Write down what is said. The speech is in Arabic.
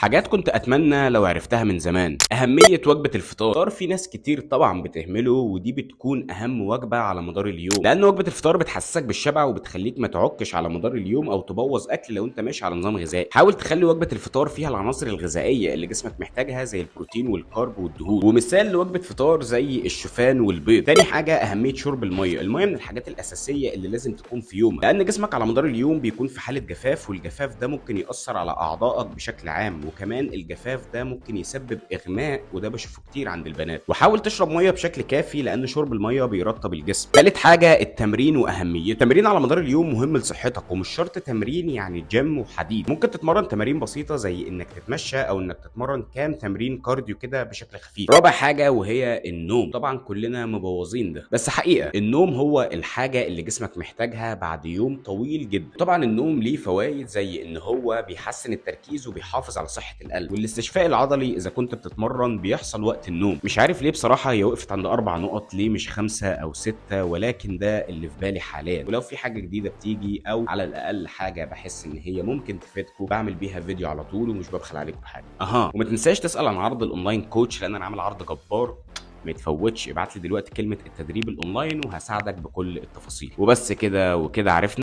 حاجات كنت اتمنى لو عرفتها من زمان. اهمية وجبة الفطار في ناس كتير طبعا بتهمله، ودي بتكون اهم وجبة على مدار اليوم، لان وجبة الفطار بتحسسك بالشبع وبتخليك ما تعكش على مدار اليوم او تبوظ اكل لو انت ماشي على نظام غذائي. حاول تخلي وجبة الفطار فيها العناصر الغذائية اللي جسمك محتاجها زي البروتين والكارب والدهون، ومثال لوجبة فطار زي الشوفان والبيض. تاني حاجة اهمية شرب المية. المية من الحاجات الاساسية اللي لازم تكون في يومك، لان جسمك على مدار اليوم بيكون في حالة جفاف، والجفاف ده ممكن يأثر على اعضائك بشكل عام، وكمان الجفاف ده ممكن يسبب اغماء، وده بشوفه كتير عند البنات. وحاول تشرب ميه بشكل كافي لان شرب الميه بيرطب الجسم. ثالث حاجه التمرين واهميته. التمرين على مدار اليوم مهم لصحتك، ومش شرط تمرين يعني جيم وحديد. ممكن تتمرن تمارين بسيطه زي انك تتمشى او انك تتمرن كام تمرين كارديو كده بشكل خفيف. رابع حاجه وهي النوم. طبعا كلنا مبوظين ده، بس حقيقه النوم هو الحاجه اللي جسمك محتاجها بعد يوم طويل جدا. طبعا النوم ليه فوائد زي ان هو بيحسن التركيز وبيحافظ على صحه القلب، والاستشفاء العضلي اذا كنت بتتمرن بيحصل وقت النوم. مش عارف ليه بصراحه هي وقفت عند 4 نقط، ليه مش 5 أو 6؟ ولكن ده اللي في بالي حاليا، ولو في حاجه جديده بتيجي او على الاقل حاجه بحس ان هي ممكن تفيدكم بعمل بيها فيديو على طول ومش ببخل عليكم بحاجه. وما تنساش تسال عن عرض الاونلاين كوتش، لان انا عامل عرض جبار ما يتفوتش. ابعت لي دلوقتي كلمه التدريب الاونلاين وهساعدك بكل التفاصيل. وبس كده وكده عرفنا